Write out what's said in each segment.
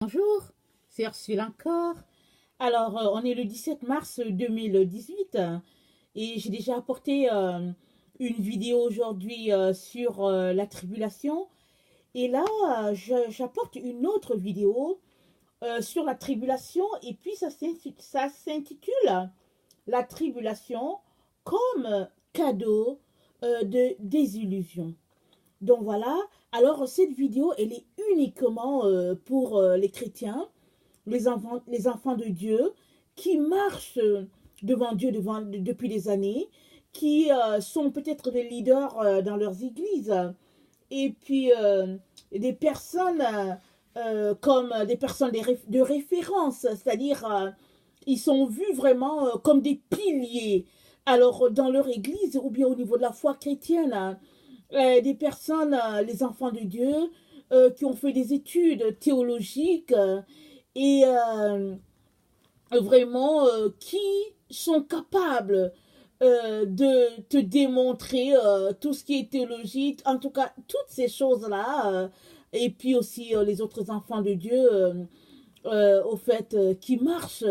Bonjour, c'est Ursule encore. Alors, on est le 17 mars 2018 et j'ai déjà apporté une vidéo aujourd'hui sur la tribulation. Et là, j'apporte une autre vidéo sur la tribulation et puis ça s'intitule La tribulation comme cadeau de désillusion. Donc voilà, alors cette vidéo, elle est uniquement pour les chrétiens, les enfants de Dieu qui marchent devant Dieu depuis des années, qui sont peut-être des leaders dans leurs églises, et puis des personnes comme des personnes de référence, c'est-à-dire ils sont vus vraiment comme des piliers. Alors dans leur église ou bien au niveau de la foi chrétienne, des personnes, les enfants de Dieu, qui ont fait des études théologiques et vraiment qui sont capables de te démontrer tout ce qui est théologique, en tout cas toutes ces choses-là, et puis aussi les autres enfants de Dieu, au fait, qui marchent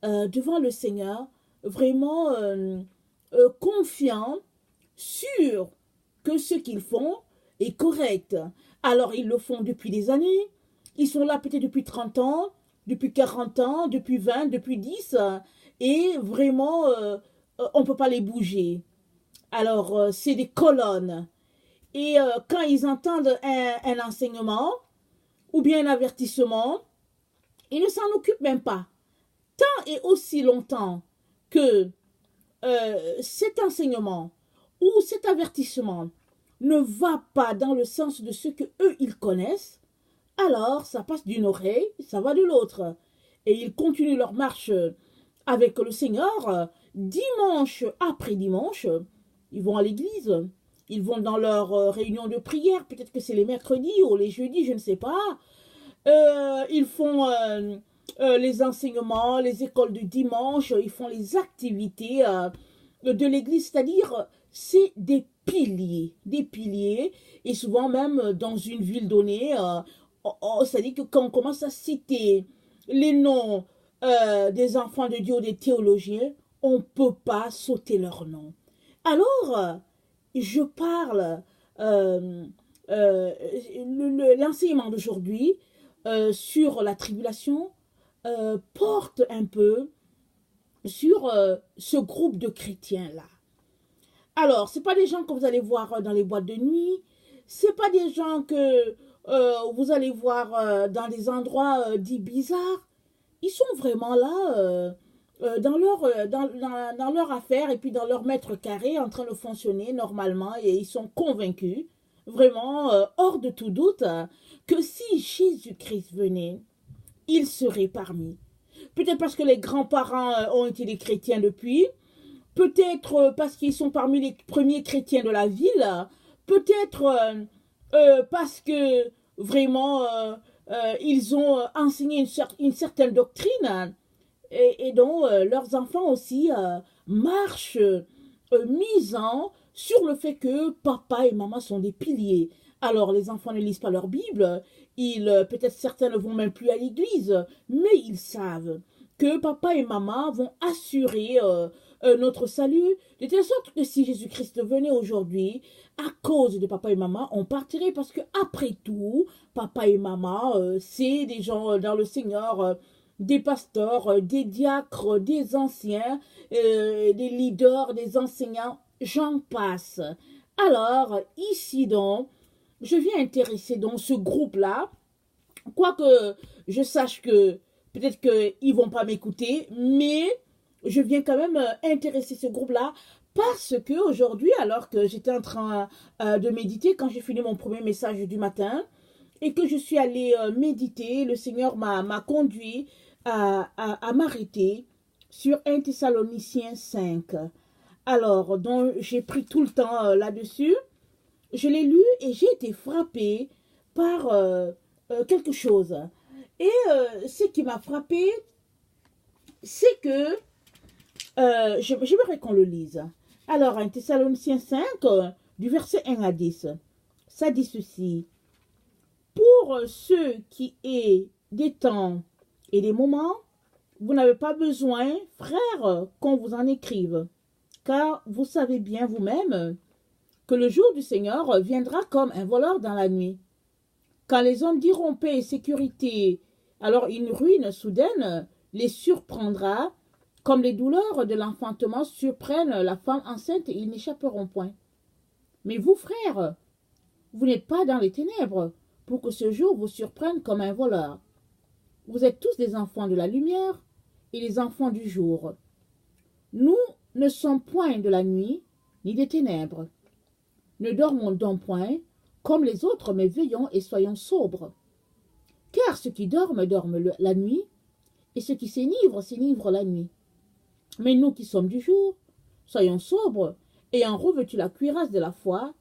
devant le Seigneur, vraiment confiants, sûrs que ce qu'ils font est correct. Alors ils le font depuis des années, ils sont là peut-être depuis 30 ans, depuis 40 ans, depuis 20, depuis 10, et vraiment, on ne peut pas les bouger. Alors, c'est des colonnes. Et quand ils entendent un enseignement ou bien un avertissement, ils ne s'en occupent même pas. Tant et aussi longtemps que cet enseignement ou cet avertissement ne va pas dans le sens de ce que eux ils connaissent, alors ça passe d'une oreille, ça va de l'autre. Et ils continuent leur marche avec le Seigneur dimanche après dimanche. Ils vont à l'église, ils vont dans leur réunion de prière, peut-être que c'est les mercredis ou les jeudis, je ne sais pas. Ils font les enseignements, les écoles de dimanche, ils font les activités de l'église, c'est-à-dire c'est des piliers, et souvent même dans une ville donnée, c'est-à-dire que quand on commence à citer les noms des enfants de Dieu, des théologiens, on ne peut pas sauter leur nom. Alors, je parle, l'enseignement d'aujourd'hui sur la tribulation porte un peu sur ce groupe de chrétiens-là. Alors, ce pas des gens que vous allez voir dans les boîtes de nuit, ce pas des gens que vous allez voir dans des endroits dits bizarres. Ils sont vraiment là dans leur affaire et puis dans leur mètre carré en train de fonctionner normalement et ils sont convaincus, vraiment hors de tout doute, que si Jésus-Christ venait, il serait parmi. Peut-être parce que les grands-parents ont été des chrétiens depuis, peut-être parce qu'ils sont parmi les premiers chrétiens de la ville, peut-être parce que vraiment ils ont enseigné une certaine doctrine et dont leurs enfants aussi marchent misant sur le fait que papa et maman sont des piliers. Alors les enfants ne lisent pas leur Bible, peut-être certains ne vont même plus à l'église, mais ils savent que papa et maman vont assurer notre salut, de telle sorte que si Jésus-Christ venait aujourd'hui, à cause de papa et maman, on partirait parce que après tout, papa et maman, c'est des gens dans le Seigneur, des pasteurs, des diacres, des anciens, des leaders, des enseignants, j'en passe. Alors, ici donc, je viens intéresser donc ce groupe-là, quoique je sache que peut-être qu'ils ne vont pas m'écouter, mais je viens quand même intéresser ce groupe-là parce que aujourd'hui, alors que j'étais en train de méditer, quand j'ai fini mon premier message du matin, et que je suis allée méditer, le Seigneur m'a conduit à m'arrêter sur 1 Thessaloniciens 5. Alors, donc, j'ai pris tout le temps là-dessus. Je l'ai lu et j'ai été frappée par quelque chose. Et ce qui m'a frappée, c'est que j'aimerais qu'on le lise. Alors, 1 Thessaloniciens 5, du verset 1 à 10, ça dit ceci. Pour ceux qui est des temps et des moments, vous n'avez pas besoin, frères, qu'on vous en écrive, car vous savez bien vous-même que le jour du Seigneur viendra comme un voleur dans la nuit. Quand les hommes diront paix et sécurité, alors une ruine soudaine les surprendra, comme les douleurs de l'enfantement surprennent la femme enceinte et ils n'échapperont point. Mais vous, frères, vous n'êtes pas dans les ténèbres, pour que ce jour vous surprenne comme un voleur. Vous êtes tous des enfants de la lumière et les enfants du jour. Nous ne sommes point de la nuit, ni des ténèbres. Ne dormons donc point, comme les autres, mais veillons et soyons sobres. Car ceux qui dorment, dorment la nuit, et ceux qui s'enivrent la nuit. Mais nous qui sommes du jour, soyons sobres, ayant revêtu la cuirasse de la foi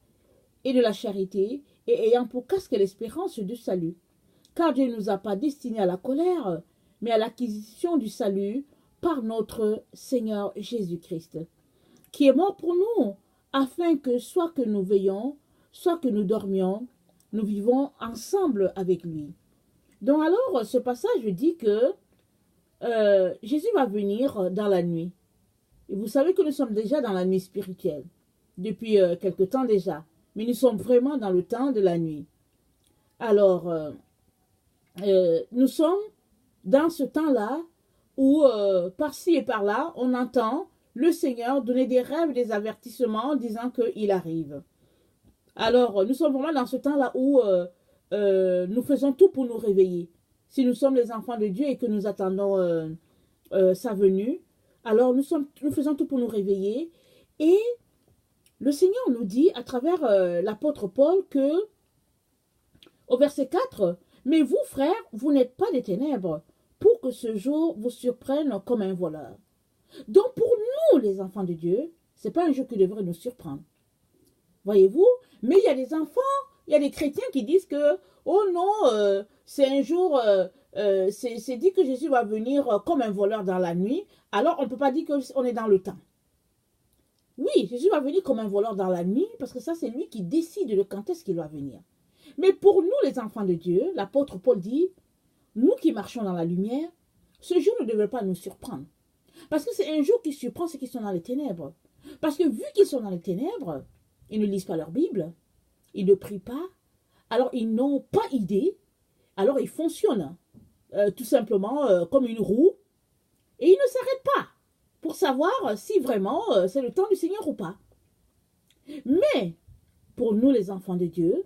et de la charité, et ayant pour casque l'espérance du salut. Car Dieu ne nous a pas destinés à la colère, mais à l'acquisition du salut par notre Seigneur Jésus-Christ, qui est mort pour nous, afin que soit que nous veillons, soit que nous dormions, nous vivons ensemble avec lui. Donc alors, ce passage dit que Jésus va venir dans la nuit. Et vous savez que nous sommes déjà dans la nuit spirituelle, depuis quelque temps déjà. Mais nous sommes vraiment dans le temps de la nuit. Alors, nous sommes dans ce temps-là où, par-ci et par-là, on entend le Seigneur donner des rêves, des avertissements, disant qu'il arrive. Alors, nous sommes vraiment dans ce temps-là où nous faisons tout pour nous réveiller. Si nous sommes les enfants de Dieu et que nous attendons sa venue, alors nous faisons tout pour nous réveiller. Et le Seigneur nous dit à travers l'apôtre Paul que, au verset 4, « Mais vous, frères, vous n'êtes pas des ténèbres, pour que ce jour vous surprenne comme un voleur. » Donc pour nous, les enfants de Dieu, ce n'est pas un jour qui devrait nous surprendre. Voyez-vous? Mais il y a des enfants, il y a des chrétiens qui disent que, oh non, c'est un jour, c'est dit que Jésus va venir comme un voleur dans la nuit, alors on ne peut pas dire qu'on est dans le temps. Oui, Jésus va venir comme un voleur dans la nuit, parce que ça, c'est lui qui décide de quand est-ce qu'il va venir. Mais pour nous, les enfants de Dieu, l'apôtre Paul dit, nous qui marchons dans la lumière, ce jour ne devrait pas nous surprendre. Parce que c'est un jour qui surprend ceux qui sont dans les ténèbres. Parce que vu qu'ils sont dans les ténèbres, ils ne lisent pas leur Bible, ils ne prient pas, alors ils n'ont pas idée, alors ils fonctionnent tout simplement comme une roue, et ils ne s'arrêtent pas pour savoir si vraiment c'est le temps du Seigneur ou pas. Mais pour nous les enfants de Dieu,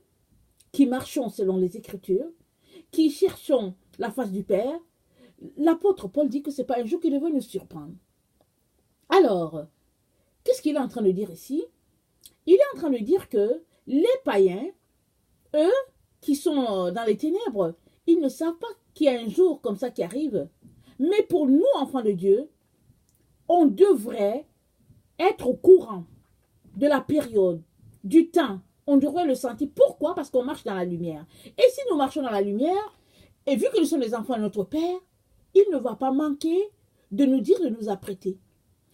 qui marchons selon les Écritures, qui cherchons la face du Père, l'apôtre Paul dit que ce n'est pas un jour qui devait nous surprendre. Alors, qu'est-ce qu'il est en train de dire ici? Il est en train de dire que les païens, eux, qui sont dans les ténèbres, ils ne savent pas qu'il y a un jour comme ça qui arrive. Mais pour nous, enfants de Dieu, on devrait être au courant de la période, du temps. On devrait le sentir. Pourquoi? Parce qu'on marche dans la lumière. Et si nous marchons dans la lumière, et vu que nous sommes les enfants de notre Père, il ne va pas manquer de nous dire de nous apprêter,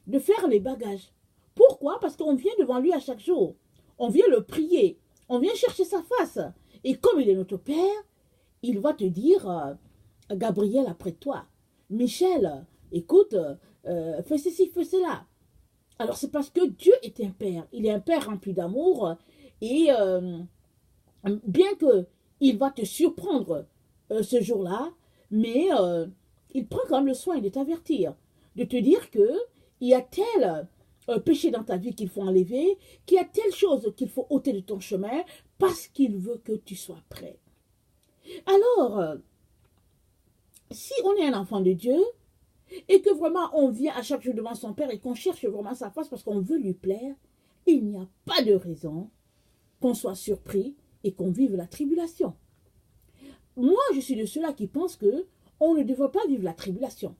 de faire les bagages. Pourquoi? Parce qu'on vient devant lui à chaque jour. On vient le prier. On vient chercher sa face. Et comme il est notre Père, il va te dire, Gabriel, apprête-toi. Michel, écoute, fais ceci, fais cela. Alors c'est parce que Dieu est un Père. Il est un Père rempli d'amour. Et bien qu'il va te surprendre ce jour-là, mais il prend quand même le soin de t'avertir, de te dire que il y a tel péché dans ta vie qu'il faut enlever, qu'il y a telle chose qu'il faut ôter de ton chemin, parce qu'il veut que tu sois prêt. Alors, si on est un enfant de Dieu, et que vraiment on vient à chaque jour devant son Père et qu'on cherche vraiment sa face parce qu'on veut lui plaire, il n'y a pas de raison qu'on soit surpris et qu'on vive la tribulation. Moi, je suis de ceux-là qui pensent que on ne devrait pas vivre la tribulation.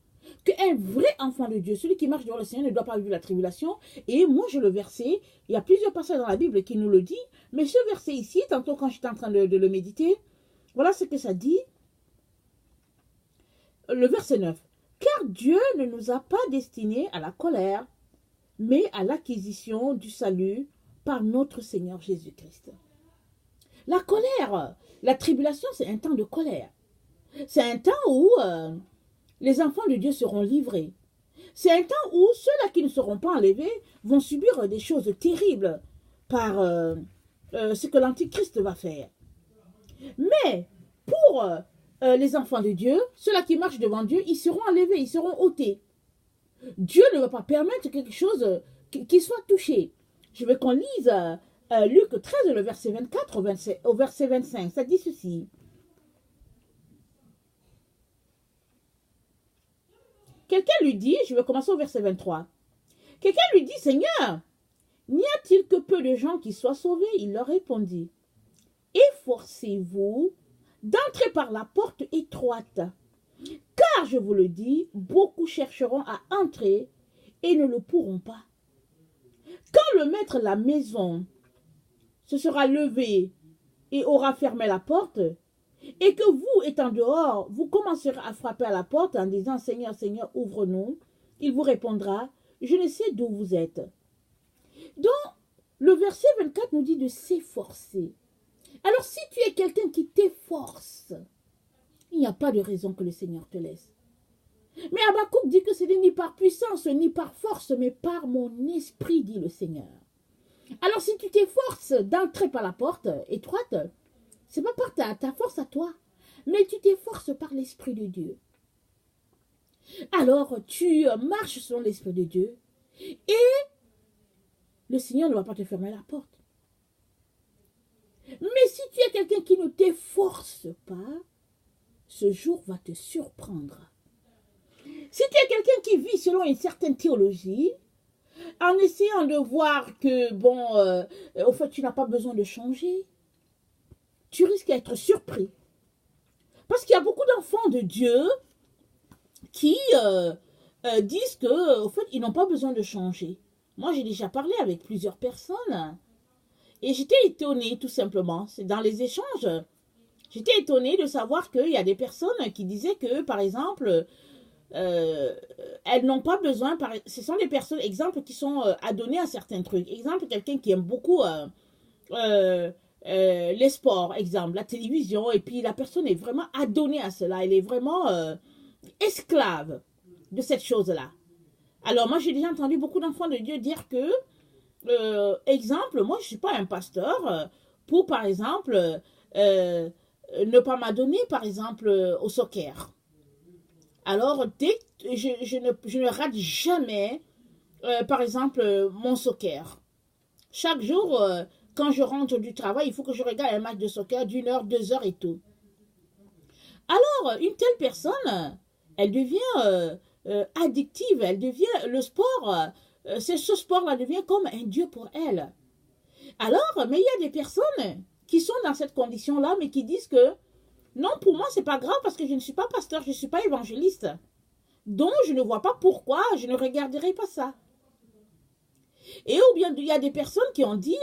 Qu'un vrai enfant de Dieu, celui qui marche devant le Seigneur, ne doit pas vivre la tribulation. Et moi, je le verset, il y a plusieurs passages dans la Bible qui nous le disent, mais ce verset ici, tantôt quand j'étais en train de le méditer, voilà ce que ça dit. Le verset 9. Car Dieu ne nous a pas destinés à la colère, mais à l'acquisition du salut par notre Seigneur Jésus-Christ. La colère, la tribulation, c'est un temps de colère. C'est un temps où les enfants de Dieu seront livrés. C'est un temps où ceux-là qui ne seront pas enlevés vont subir des choses terribles par ce que l'Antichrist va faire. Mais pour les enfants de Dieu, ceux-là qui marchent devant Dieu, ils seront enlevés, ils seront ôtés. Dieu ne va pas permettre quelque chose qui soit touché. Je veux qu'on lise Luc 13, le verset 24 au verset 25. Ça dit ceci. Quelqu'un lui dit, je vais commencer au verset 23. Quelqu'un lui dit, Seigneur, n'y a-t-il que peu de gens qui soient sauvés? Il leur répondit, efforcez-vous d'entrer par la porte étroite. Car, je vous le dis, beaucoup chercheront à entrer et ne le pourront pas. Quand le maître de la maison se sera levé et aura fermé la porte, et que vous, étant dehors, vous commencerez à frapper à la porte en disant, Seigneur, Seigneur, ouvre-nous, il vous répondra, je ne sais d'où vous êtes. Donc, le verset 24 nous dit de s'efforcer. Alors, si tu es quelqu'un qui t'efforce, il n'y a pas de raison que le Seigneur te laisse. Mais Habakkuk dit que ce n'est ni par puissance, ni par force, mais par mon esprit, dit le Seigneur. Alors, si tu t'efforces d'entrer par la porte étroite, ce n'est pas par ta force à toi, mais tu t'efforces par l'Esprit de Dieu. Alors, tu marches selon l'Esprit de Dieu et le Seigneur ne va pas te fermer la porte. Mais si tu es quelqu'un qui ne t'efforce pas, ce jour va te surprendre. Si tu es quelqu'un qui vit selon une certaine théologie, en essayant de voir que, au fait, tu n'as pas besoin de changer, tu risques d'être surpris. Parce qu'il y a beaucoup d'enfants de Dieu qui disent que, au fait, ils n'ont pas besoin de changer. Moi, j'ai déjà parlé avec plusieurs personnes et j'étais étonnée, tout simplement. C'est dans les échanges. J'étais étonnée de savoir qu'il y a des personnes qui disaient que, par exemple, elles n'ont pas besoin, ce sont des personnes, exemple, qui sont adonnées à certains trucs. Exemple, quelqu'un qui aime beaucoup les sports, exemple, la télévision, et puis la personne est vraiment adonnée à cela, elle est vraiment esclave de cette chose-là. Alors moi, j'ai déjà entendu beaucoup d'enfants de Dieu dire que, exemple, moi, je ne suis pas un pasteur pour, par exemple, ne pas m'adonner, par exemple, au soccer. Alors, je ne rate jamais, par exemple, mon soccer. Chaque jour, quand je rentre du travail, il faut que je regarde un match de soccer d'1 heure, 2 heures et tout. Alors, une telle personne, elle devient addictive, elle devient, le sport, ce sport-là devient comme un dieu pour elle. Alors, mais il y a des personnes qui sont dans cette condition-là, mais qui disent que non, pour moi, c'est pas grave parce que je ne suis pas pasteur, je ne suis pas évangéliste. Donc, je ne vois pas pourquoi je ne regarderai pas ça. Et ou bien, il y a des personnes qui ont dit,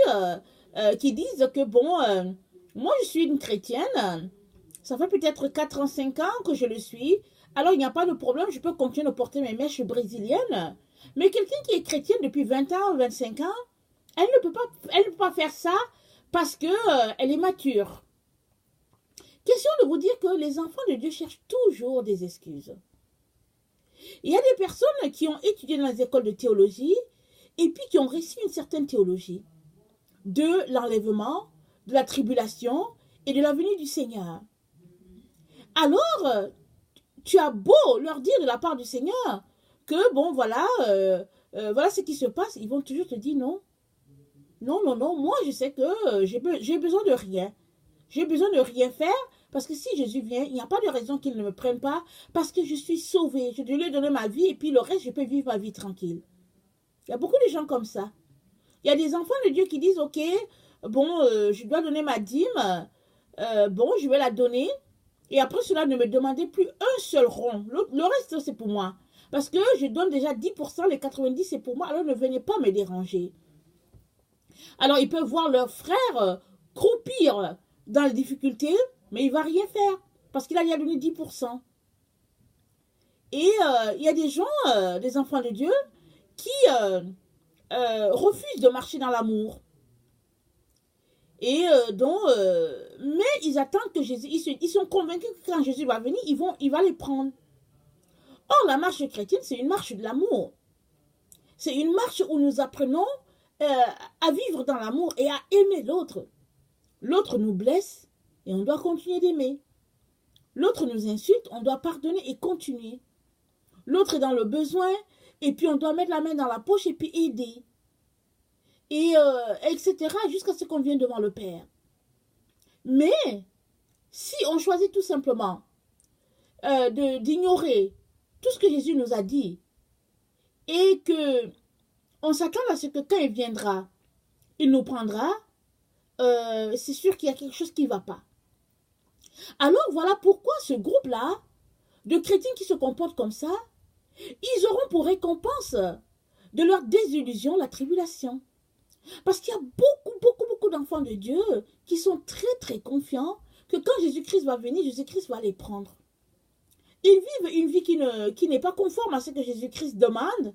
qui disent que moi, je suis une chrétienne, ça fait peut-être 4 ans, 5 ans que je le suis, alors il n'y a pas de problème, je peux continuer de porter mes mèches brésiliennes. Mais quelqu'un qui est chrétienne depuis 20 ans, 25 ans, elle ne peut pas faire ça parce qu'elle est mature. Question de vous dire que les enfants de Dieu cherchent toujours des excuses. Il y a des personnes qui ont étudié dans les écoles de théologie et puis qui ont reçu une certaine théologie de l'enlèvement, de la tribulation et de la venue du Seigneur. Alors, tu as beau leur dire de la part du Seigneur que, voilà ce qui se passe, ils vont toujours te dire non. Non, moi je sais que j'ai besoin de rien. J'ai besoin de rien faire parce que si Jésus vient, il n'y a pas de raison qu'il ne me prenne pas parce que je suis sauvée. Je lui ai donné ma vie et puis le reste, je peux vivre ma vie tranquille. Il y a beaucoup de gens comme ça. Il y a des enfants de Dieu qui disent, ok, je dois donner ma dîme, je vais la donner. Et après cela, ne me demandez plus un seul rond. Le reste, c'est pour moi. Parce que je donne déjà 10%, les 90%, c'est pour moi. Alors ne venez pas me déranger. Alors, ils peuvent voir leur frère croupir dans les difficultés, mais il ne va rien faire. Parce qu'il a déjà donné 10%. Et il y a des gens, des enfants de Dieu, qui refusent de marcher dans l'amour. Et mais ils attendent que Jésus, ils sont convaincus que quand Jésus va venir, il va les prendre. Or, la marche chrétienne, c'est une marche de l'amour. C'est une marche où nous apprenons à vivre dans l'amour et à aimer l'autre. L'autre nous blesse et on doit continuer d'aimer. L'autre nous insulte, on doit pardonner et continuer. L'autre est dans le besoin et puis on doit mettre la main dans la poche et puis aider. Et etc. jusqu'à ce qu'on vienne devant le Père. Mais si on choisit tout simplement d'ignorer tout ce que Jésus nous a dit et que on s'attend à ce que quand il viendra, il nous prendra, c'est sûr qu'il y a quelque chose qui ne va pas. Alors voilà pourquoi ce groupe-là, de chrétiens qui se comportent comme ça, ils auront pour récompense de leur désillusion la tribulation. Parce qu'il y a beaucoup d'enfants de Dieu qui sont très confiants que quand Jésus-Christ va venir, Jésus-Christ va les prendre. Ils vivent une vie qui n'est pas conforme à ce que Jésus-Christ demande,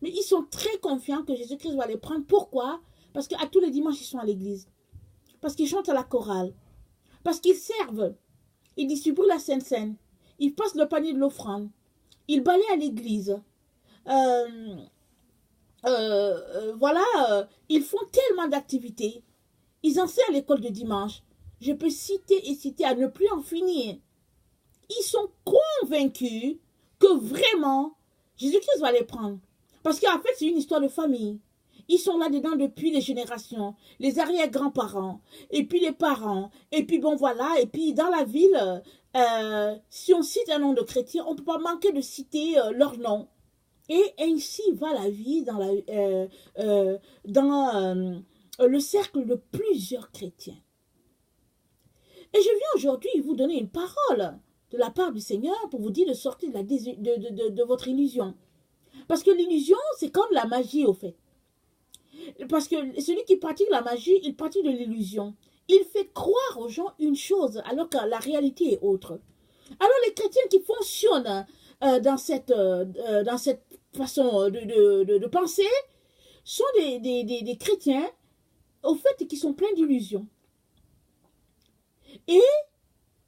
mais ils sont très confiants que Jésus-Christ va les prendre. Pourquoi? Parce qu'à tous les dimanches, ils sont à l'église. Parce qu'ils chantent à la chorale. Parce qu'ils servent. Ils distribuent la Sainte Seine. Ils passent le panier de l'offrande. Ils balayent à l'église. Voilà, ils font tellement d'activités. Ils enseignent à l'école de dimanche. Je peux citer et citer à ne plus en finir. Ils sont convaincus que vraiment, Jésus-Christ va les prendre. Parce qu'en fait, c'est une histoire de famille. Ils sont là-dedans depuis les générations, les arrière-grands-parents, et puis les parents, et puis bon voilà, et puis dans la ville, si on cite un nom de chrétien, on ne peut pas manquer de citer leur nom. Et ainsi va la vie dans le cercle de plusieurs chrétiens. Et je viens aujourd'hui vous donner une parole de la part du Seigneur pour vous dire de sortir de votre illusion. Parce que l'illusion, c'est comme la magie au fait. Parce que celui qui pratique la magie, il pratique de l'illusion. Il fait croire aux gens une chose alors que la réalité est autre. Alors les chrétiens qui fonctionnent dans cette façon de penser sont des chrétiens au fait qui sont pleins d'illusions. Et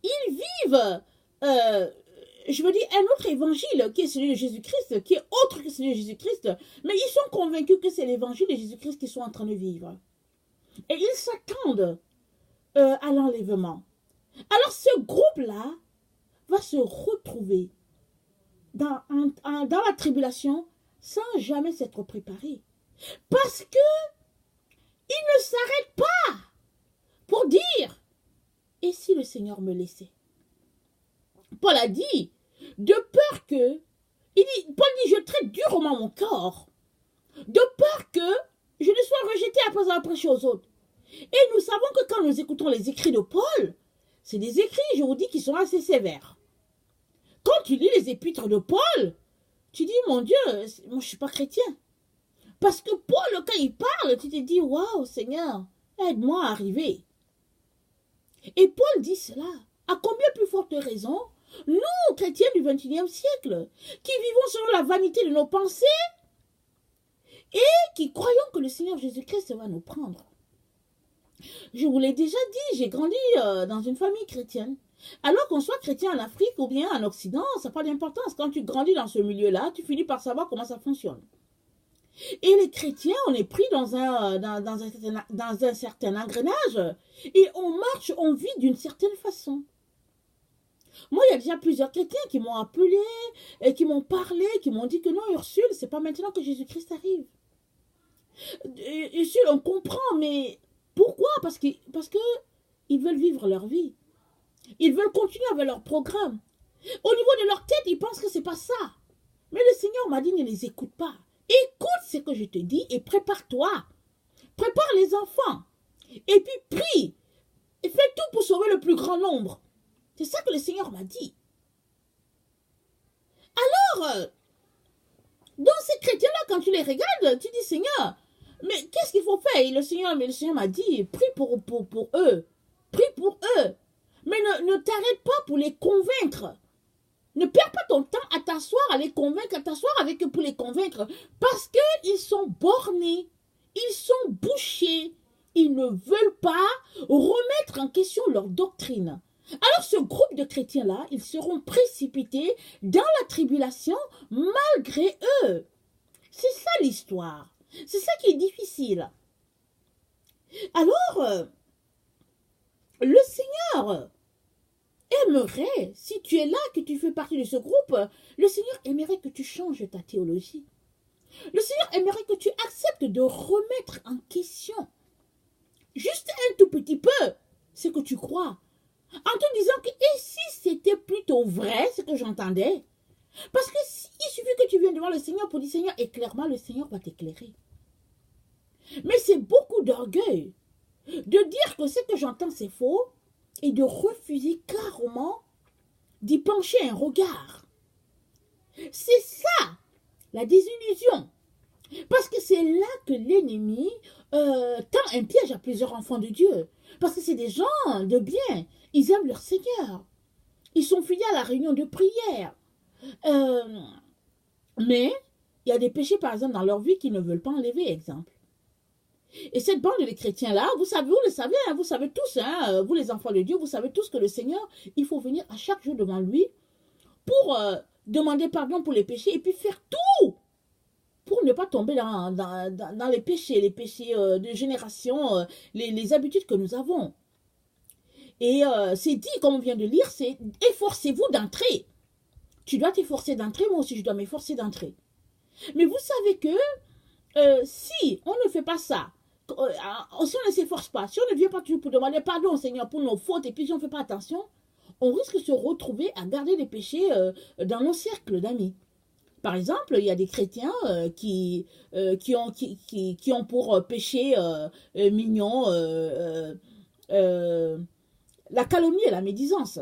ils vivent, je veux dire, un autre évangile qui est celui de Jésus-Christ, qui est autre que celui de Jésus-Christ, mais ils sont convaincus que c'est l'évangile de Jésus-Christ qu'ils sont en train de vivre. Et ils s'attendent à l'enlèvement. Alors ce groupe-là va se retrouver dans la tribulation sans jamais s'être préparé. Parce que ils ne s'arrêtent pas pour dire « Et si le Seigneur me laissait ?» Paul a dit, de peur que, Paul dit, je traite durement mon corps, de peur que je ne sois rejeté après avoir prêché aux autres. Et nous savons que quand nous écoutons les écrits de Paul, c'est des écrits, je vous dis, qui sont assez sévères. Quand tu lis les épîtres de Paul, tu dis, mon Dieu, moi je ne suis pas chrétien. Parce que Paul, quand il parle, tu te dis, waouh, Seigneur, aide-moi à arriver. Et Paul dit cela. À combien plus forte raison, nous, chrétiens du XXIe siècle, qui vivons selon la vanité de nos pensées et qui croyons que le Seigneur Jésus-Christ va nous prendre. Je vous l'ai déjà dit, j'ai grandi dans une famille chrétienne. Alors qu'on soit chrétien en Afrique ou bien en Occident, ça n'a pas d'importance. Quand tu grandis dans ce milieu-là, tu finis par savoir comment ça fonctionne. Et les chrétiens, on est pris dans un certain engrenage et on marche, on vit d'une certaine façon. Moi, il y a déjà plusieurs chrétiens qui m'ont appelé, et qui m'ont parlé, qui m'ont dit que non, Ursule, c'est pas maintenant que Jésus-Christ arrive. Ursule, on comprend, mais pourquoi? Parce que ils veulent vivre leur vie. Ils veulent continuer avec leur programme. Au niveau de leur tête, ils pensent que c'est pas ça. Mais le Seigneur m'a dit, ne les écoute pas. Écoute ce que je te dis et prépare-toi. Prépare les enfants. Et puis prie. Et fais tout pour sauver le plus grand nombre. C'est ça que le Seigneur m'a dit. Alors, dans ces chrétiens-là, quand tu les regardes, tu dis, Seigneur, mais qu'est-ce qu'il faut faire? Et le Seigneur m'a dit, prie pour eux. Prie pour eux. Mais ne t'arrête pas pour les convaincre. Ne perds pas ton temps à t'asseoir, à les convaincre, à t'asseoir avec eux pour les convaincre. Parce qu'ils sont bornés. Ils sont bouchés. ils ne veulent pas remettre en question leur doctrine. Alors ce groupe de chrétiens-là, ils seront précipités dans la tribulation malgré eux. C'est ça l'histoire. C'est ça qui est difficile. Alors, le Seigneur aimerait, si tu es là, que tu fais partie de ce groupe, le Seigneur aimerait que tu changes ta théologie. Le Seigneur aimerait que tu acceptes de remettre en question, juste un tout petit peu, ce que tu crois, en te disant que, et si c'était plutôt vrai ce que j'entendais? Parce que il suffit que tu viennes devant le Seigneur pour dire, Seigneur, éclaire-moi, le Seigneur va t'éclairer. Mais c'est beaucoup d'orgueil de dire que ce que j'entends c'est faux et de refuser carrément d'y pencher un regard. C'est ça, la désillusion. Parce que c'est là que l'ennemi tend un piège à plusieurs enfants de Dieu. Parce que c'est des gens de bien. Ils aiment leur Seigneur. Ils sont fidèles à la réunion de prière. Mais il y a des péchés, par exemple, dans leur vie qu'ils ne veulent pas enlever, exemple. Et cette bande de chrétiens-là, vous le savez, hein, vous savez tous, hein, vous les enfants de Dieu, vous savez tous que le Seigneur, il faut venir à chaque jour devant lui pour demander pardon pour les péchés et puis faire tout pour ne pas tomber dans les péchés de génération, les habitudes que nous avons. Et c'est dit, comme on vient de lire, c'est efforcez-vous d'entrer. Tu dois t'efforcer d'entrer, moi aussi je dois m'efforcer d'entrer. Mais vous savez que si on ne fait pas ça, si on ne s'efforce pas, si on ne vient pas toujours pour demander pardon au Seigneur pour nos fautes, et puis si on ne fait pas attention, on risque de se retrouver à garder les péchés dans nos cercles d'amis. Par exemple, il y a des chrétiens qui ont pour péché mignon la calomnie et la médisance.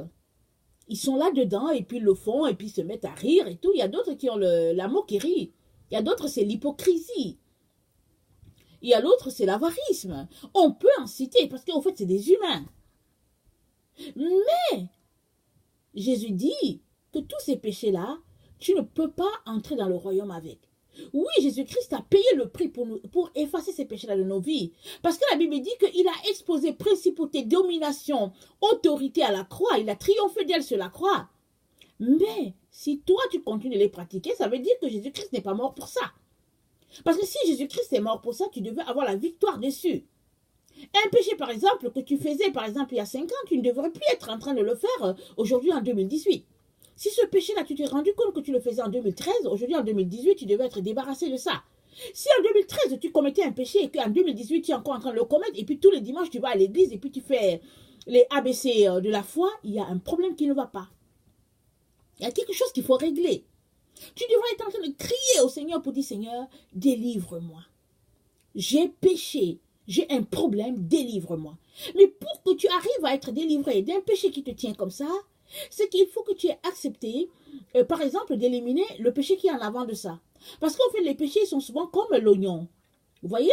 Ils sont là-dedans et puis ils le font et puis ils se mettent à rire et tout. Il y a d'autres qui ont la moquerie. Il y a d'autres, c'est l'hypocrisie. Il y a l'autre, c'est l'avarisme. On peut en citer parce qu'en fait, c'est des humains. Mais Jésus dit que tous ces péchés-là, tu ne peux pas entrer dans le royaume avec. Oui, Jésus-Christ a payé le prix pour effacer ces péchés-là de nos vies. Parce que la Bible dit qu'il a exposé principauté, domination, autorité à la croix. Il a triomphé d'elle sur la croix. Mais si toi, tu continues de les pratiquer, ça veut dire que Jésus-Christ n'est pas mort pour ça. Parce que si Jésus-Christ est mort pour ça, tu devais avoir la victoire dessus. Un péché, par exemple, que tu faisais, par exemple, il y a 5 ans, tu ne devrais plus être en train de le faire aujourd'hui en 2018. Si ce péché-là, tu t'es rendu compte que tu le faisais en 2013, aujourd'hui en 2018, tu devais être débarrassé de ça. Si en 2013, tu commettais un péché et qu'en 2018, tu es encore en train de le commettre, et puis tous les dimanches, tu vas à l'église et puis tu fais les ABC de la foi, il y a un problème qui ne va pas. Il y a quelque chose qu'il faut régler. Tu devrais être en train de crier au Seigneur pour dire, Seigneur, délivre-moi. J'ai péché, j'ai un problème, délivre-moi. Mais pour que tu arrives à être délivré d'un péché qui te tient comme ça, c'est qu'il faut que tu aies accepté, par exemple, d'éliminer le péché qui est en avant de ça. Parce qu'en fait, les péchés sont souvent comme l'oignon. Vous voyez,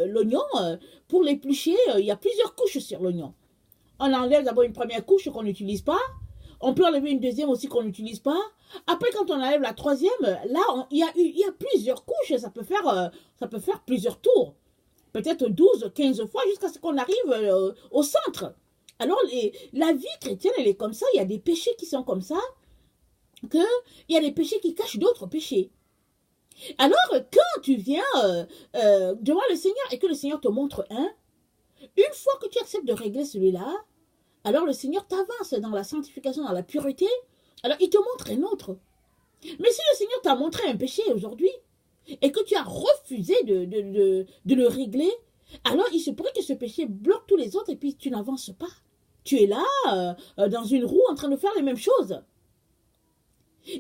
l'oignon, pour l'éplucher, il y a plusieurs couches sur l'oignon. On enlève d'abord une première couche qu'on n'utilise pas. On peut enlever une deuxième aussi qu'on n'utilise pas. Après, quand on enlève la troisième, là, il y a plusieurs couches. Ça peut faire plusieurs tours. Peut-être 12, 15 fois jusqu'à ce qu'on arrive au centre. Alors, la vie chrétienne, elle est comme ça. Il y a des péchés qui sont comme ça. Il y a des péchés qui cachent d'autres péchés. Alors, quand tu viens devant le Seigneur et que le Seigneur te montre un, une fois que tu acceptes de régler celui-là, alors le Seigneur t'avance dans la sanctification, dans la pureté, alors il te montre un autre. Mais si le Seigneur t'a montré un péché aujourd'hui, et que tu as refusé de le régler, alors il se pourrait que ce péché bloque tous les autres et puis tu n'avances pas. Tu es là, dans une roue, en train de faire les mêmes choses.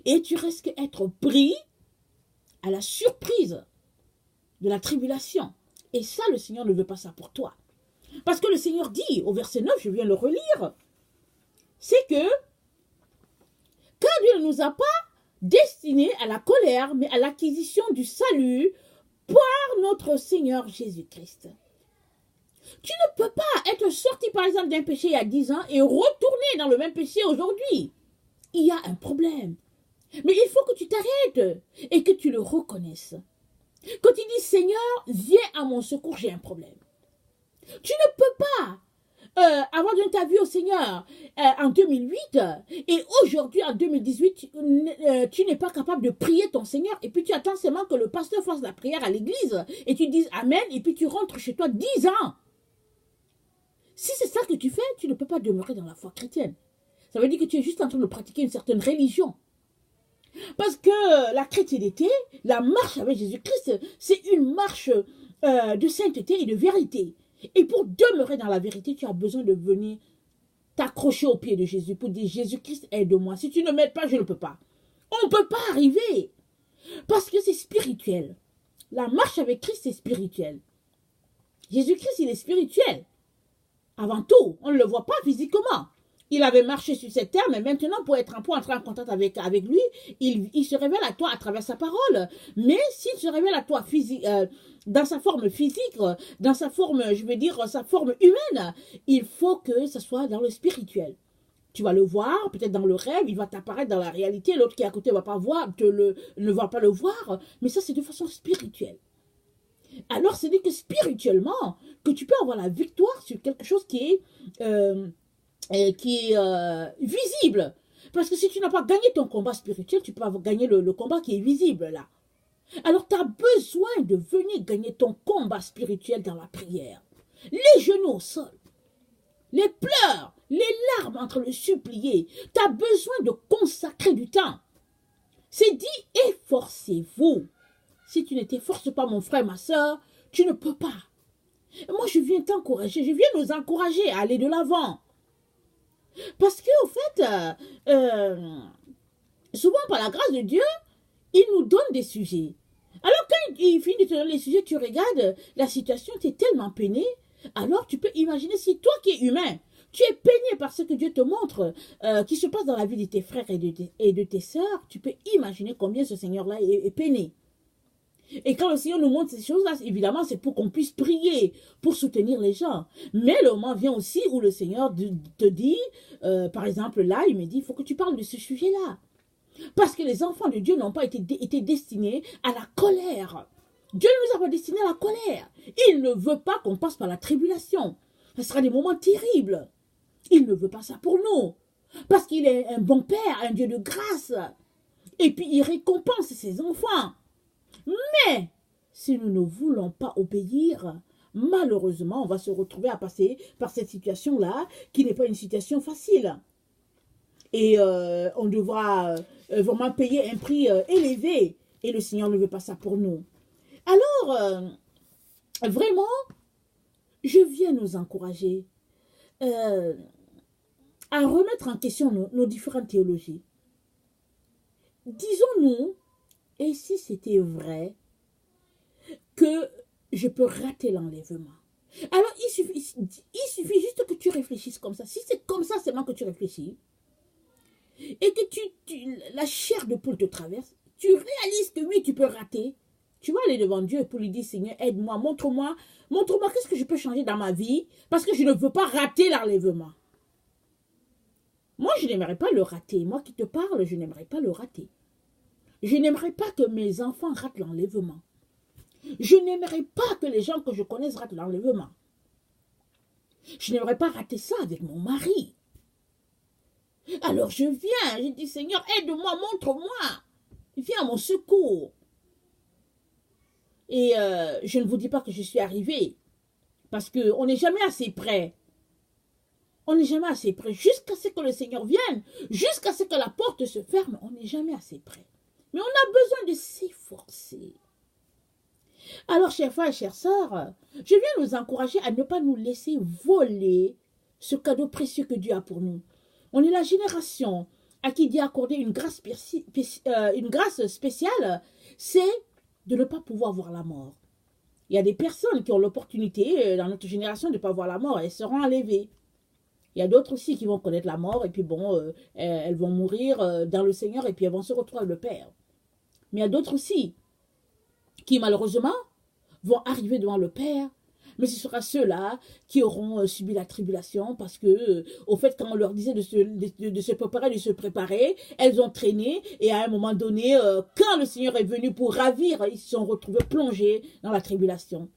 Et tu risques d'être pris à la surprise de la tribulation. Et ça, le Seigneur ne veut pas ça pour toi. Parce que le Seigneur dit, au verset 9, je viens le relire, c'est que car Dieu ne nous a pas destinés à la colère, mais à l'acquisition du salut par notre Seigneur Jésus-Christ. Tu ne peux pas être sorti par exemple d'un péché il y a 10 ans et retourner dans le même péché aujourd'hui. Il y a un problème. Mais il faut que tu t'arrêtes et que tu le reconnaisses. Quand tu dis Seigneur, viens à mon secours, j'ai un problème. Tu ne peux pas avoir donné ta vie au Seigneur en 2008 et aujourd'hui en 2018, tu n'es pas capable de prier ton Seigneur et puis tu attends seulement que le pasteur fasse la prière à l'église et tu dises Amen et puis tu rentres chez toi 10 ans. Si c'est ça que tu fais, tu ne peux pas demeurer dans la foi chrétienne. Ça veut dire que tu es juste en train de pratiquer une certaine religion. Parce que la chrétienté, la marche avec Jésus-Christ, c'est une marche de sainteté et de vérité. Et pour demeurer dans la vérité, tu as besoin de venir t'accrocher au pied de Jésus pour dire Jésus-Christ, aide-moi. Si tu ne m'aides pas, je ne peux pas. On ne peut pas arriver. Parce que c'est spirituel. La marche avec Christ, c'est spirituel. Jésus-Christ, il est spirituel. Avant tout, on ne le voit pas physiquement. Il avait marché sur cette terre, mais maintenant, pour entrer en contact avec lui, il se révèle à toi à travers sa parole. Mais s'il se révèle à toi dans sa forme physique, dans sa forme, je veux dire, sa forme humaine, il faut que ce soit dans le spirituel. Tu vas le voir, peut-être dans le rêve, il va t'apparaître dans la réalité, l'autre qui est à côté ne va pas le voir, mais ça, c'est de façon spirituelle. Alors, c'est dit que spirituellement, que tu peux avoir la victoire sur quelque chose qui est visible. Parce que si tu n'as pas gagné ton combat spirituel, tu peux avoir gagné le combat qui est visible là. Alors, tu as besoin de venir gagner ton combat spirituel dans la prière. Les genoux au sol, les pleurs, les larmes entre le supplier. Tu as besoin de consacrer du temps. C'est dit, efforcez-vous. Si tu ne t'efforces pas, mon frère, ma soeur, tu ne peux pas. Moi, je viens t'encourager, je viens nous encourager à aller de l'avant. Parce qu'au fait, souvent par la grâce de Dieu, il nous donne des sujets. Alors quand il finit de te donner les sujets, tu regardes la situation, tu es tellement peiné. Alors tu peux imaginer si toi qui es humain, tu es peiné par ce que Dieu te montre, qui se passe dans la vie de tes frères et de tes sœurs, tu peux imaginer combien ce Seigneur-là est peiné. Et quand le Seigneur nous montre ces choses-là, évidemment, c'est pour qu'on puisse prier, pour soutenir les gens. Mais le moment vient aussi où le Seigneur te dit, par exemple, là, il me dit, il faut que tu parles de ce sujet-là. Parce que les enfants de Dieu n'ont pas été destinés à la colère. Dieu ne nous a pas destinés à la colère. Il ne veut pas qu'on passe par la tribulation. Ce sera des moments terribles. Il ne veut pas ça pour nous. Parce qu'il est un bon Père, un Dieu de grâce. Et puis, il récompense ses enfants. Mais, si nous ne voulons pas obéir, malheureusement, on va se retrouver à passer par cette situation-là, qui n'est pas une situation facile. Et on devra vraiment payer un prix élevé. Et le Seigneur ne veut pas ça pour nous. Alors, vraiment, je viens nous encourager à remettre en question nos différentes théologies. Disons-nous, et si c'était vrai, que je peux rater l'enlèvement. Alors, il suffit juste que tu réfléchisses comme ça. Si c'est comme ça seulement que tu réfléchis, et que la chair de poule te traverse, tu réalises que oui, tu peux rater. Tu vas aller devant Dieu pour lui dire, Seigneur, aide-moi, montre-moi qu'est-ce que je peux changer dans ma vie, parce que je ne veux pas rater l'enlèvement. Moi, je n'aimerais pas le rater. Moi qui te parle, je n'aimerais pas le rater. Je n'aimerais pas que mes enfants ratent l'enlèvement. Je n'aimerais pas que les gens que je connaisse ratent l'enlèvement. Je n'aimerais pas rater ça avec mon mari. Alors je viens, je dis Seigneur, aide-moi, montre-moi. Viens à mon secours. Et je ne vous dis pas que je suis arrivée. Parce qu'on n'est jamais assez près. On n'est jamais assez près. Jusqu'à ce que le Seigneur vienne, jusqu'à ce que la porte se ferme, on n'est jamais assez près. Mais on a besoin de s'efforcer. Alors, chers frères et chères sœurs, je viens nous encourager à ne pas nous laisser voler ce cadeau précieux que Dieu a pour nous. On est la génération à qui Dieu a accordé une grâce spéciale, c'est de ne pas pouvoir voir la mort. Il y a des personnes qui ont l'opportunité dans notre génération de ne pas voir la mort, elles seront enlevées. Il y a d'autres aussi qui vont connaître la mort et puis bon, elles vont mourir dans le Seigneur et puis elles vont se retrouver avec le Père. Mais il y a d'autres aussi qui malheureusement vont arriver devant le Père, mais ce sera ceux-là qui auront subi la tribulation parce que, au fait, quand on leur disait de se préparer, elles ont traîné et à un moment donné, quand le Seigneur est venu pour ravir, ils se sont retrouvés plongés dans la tribulation.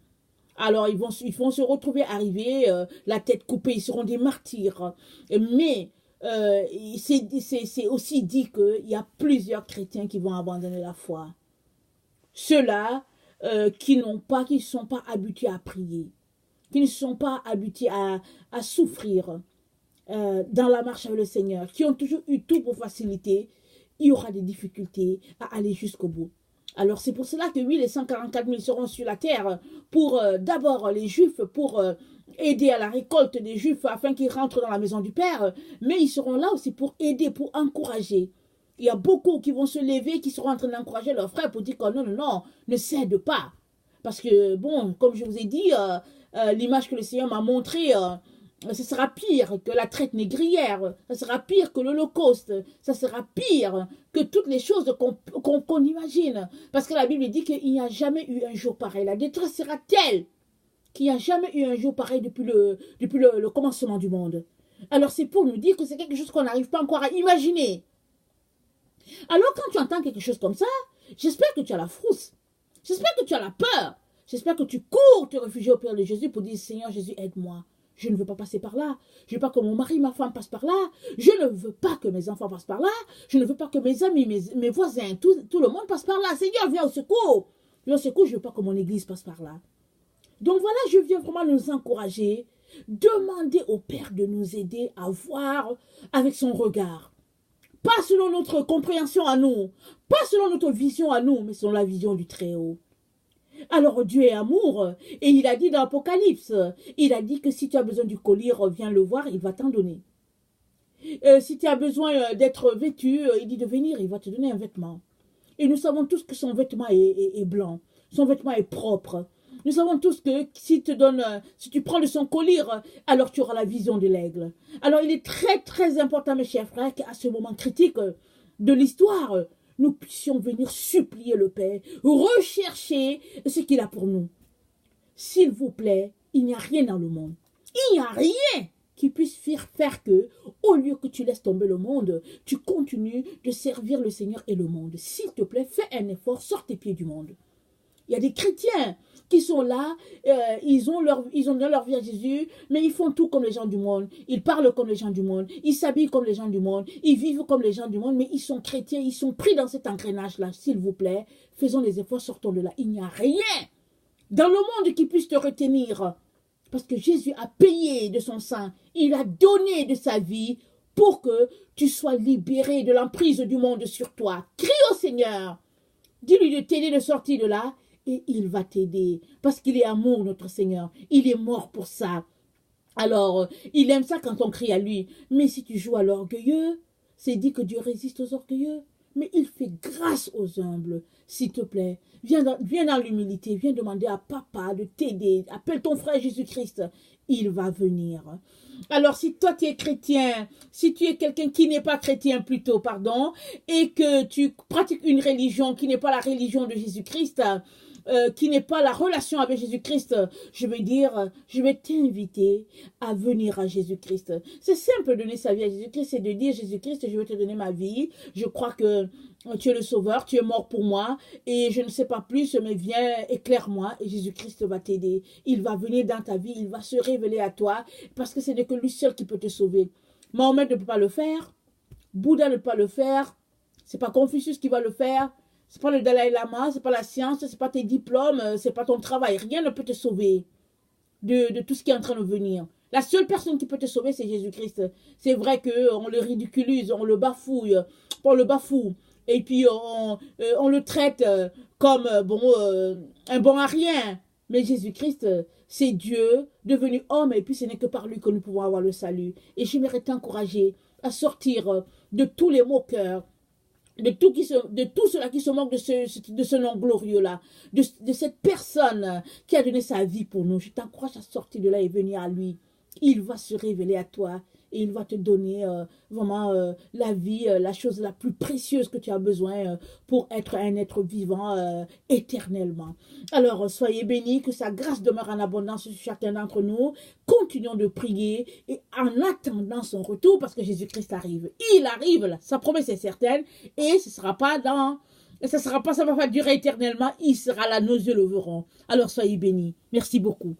Alors, ils vont se retrouver arrivés, la tête coupée, ils seront des martyrs. Mais c'est aussi dit qu'il y a plusieurs chrétiens qui vont abandonner la foi. Ceux-là qui ne sont pas habitués à prier, qui ne sont pas habitués à souffrir dans la marche avec le Seigneur, qui ont toujours eu tout pour faciliter, il y aura des difficultés à aller jusqu'au bout. Alors c'est pour cela que oui, les 144 000 seront sur la terre pour d'abord les Juifs, pour aider à la récolte des Juifs afin qu'ils rentrent dans la maison du Père, mais ils seront là aussi pour aider, pour encourager. Il y a beaucoup qui vont se lever, qui seront en train d'encourager leurs frères pour dire que non, non, non, ne cède pas. Parce que, bon, comme je vous ai dit, l'image que le Seigneur m'a montrée, ce sera pire que la traite négrière, ça sera pire que l'Holocauste, ça sera pire que toutes les choses qu'on imagine. Parce que la Bible dit qu'il n'y a jamais eu un jour pareil. La détresse sera telle qu'il n'y a jamais eu un jour pareil depuis le commencement du monde. Alors c'est pour nous dire que c'est quelque chose qu'on n'arrive pas encore à imaginer. Alors quand tu entends quelque chose comme ça, j'espère que tu as la frousse. J'espère que tu as la peur. J'espère que tu cours te réfugier au Père de Jésus pour dire, Seigneur Jésus, aide-moi. Je ne veux pas passer par là. Je ne veux pas que mon mari, ma femme passent par là. Je ne veux pas que mes enfants passent par là. Je ne veux pas que mes amis, mes voisins, tout le monde passe par là. Seigneur, viens au secours. Viens au secours, je ne veux pas que mon église passe par là. Donc voilà, je viens vraiment nous encourager. Demander au Père de nous aider à voir avec son regard. Pas selon notre compréhension à nous. Pas selon notre vision à nous, mais selon la vision du Très-Haut. Alors Dieu est amour, et il a dit dans l'Apocalypse, il a dit que si tu as besoin du collier, viens le voir, il va t'en donner. Si tu as besoin d'être vêtu, il dit de venir, il va te donner un vêtement. Et nous savons tous que son vêtement est blanc, son vêtement est propre. Nous savons tous que si tu prends de son collier, alors tu auras la vision de l'aigle. Alors il est très très important, mes chers frères, qu'à ce moment critique de l'histoire, nous puissions venir supplier le Père, rechercher ce qu'il a pour nous. S'il vous plaît, il n'y a rien dans le monde. Il n'y a rien qui puisse faire que, au lieu que tu laisses tomber le monde, tu continues de servir le Seigneur et le monde. S'il te plaît, fais un effort, sors tes pieds du monde. Il y a des chrétiens qui sont là, ils donné leur vie à Jésus, mais ils font tout comme les gens du monde. Ils parlent comme les gens du monde, ils s'habillent comme les gens du monde, ils vivent comme les gens du monde, mais ils sont chrétiens, ils sont pris dans cet engrenage-là. S'il vous plaît, faisons les efforts, sortons de là. Il n'y a rien dans le monde qui puisse te retenir. Parce que Jésus a payé de son sang, il a donné de sa vie pour que tu sois libéré de l'emprise du monde sur toi. Crie au Seigneur, dis-lui de t'aider de sortir de là. Et il va t'aider, parce qu'il est amour, notre Seigneur. Il est mort pour ça. Alors, il aime ça quand on crie à lui. Mais si tu joues à l'orgueilleux, c'est dit que Dieu résiste aux orgueilleux. Mais il fait grâce aux humbles. S'il te plaît, viens dans l'humilité, viens demander à papa de t'aider. Appelle ton frère Jésus-Christ. Il va venir. Alors, si toi, tu es chrétien, si tu es quelqu'un qui n'est pas chrétien plutôt, pardon, et que tu pratiques une religion qui n'est pas la religion de Jésus-Christ, qui n'est pas la relation avec Jésus-Christ, je vais t'inviter à venir à Jésus-Christ. C'est simple de donner sa vie à Jésus-Christ, c'est de dire, Jésus-Christ, je vais te donner ma vie, je crois que tu es le sauveur, tu es mort pour moi, et je ne sais pas plus, mais viens, éclaire-moi, et Jésus-Christ va t'aider. Il va venir dans ta vie, il va se révéler à toi, parce que ce n'est que lui seul qui peut te sauver. Mahomet ne peut pas le faire, Bouddha ne peut pas le faire, c'est pas Confucius qui va le faire, c'est pas le Dalai Lama, c'est pas la science, c'est pas tes diplômes, c'est pas ton travail. Rien ne peut te sauver de tout ce qui est en train de venir. La seule personne qui peut te sauver, c'est Jésus-Christ. C'est vrai qu'on le ridiculise, on le bafouille, on le bafoue. Et puis on le traite comme un bon à rien. Mais Jésus-Christ, c'est Dieu devenu homme. Et puis ce n'est que par lui que nous pouvons avoir le salut. Et j'aimerais t'encourager à sortir de tous les moqueurs, de tout cela qui se moque de ce nom glorieux-là, de cette personne qui a donné sa vie pour nous. Je t'encourage à sortir de là et venir à lui. Il va se révéler à toi et il va te donner vraiment la vie, la chose la plus précieuse que tu as besoin pour être un être vivant éternellement. Alors, soyez bénis, que sa grâce demeure en abondance sur chacun d'entre nous. Continuons de prier et en attendant son retour, parce que Jésus-Christ arrive. Il arrive, là. Sa promesse est certaine et ce ne sera pas dans Et ça ne sera pas, ça va pas durer éternellement. Il sera là, nos yeux le verront. Alors soyez bénis. Merci beaucoup.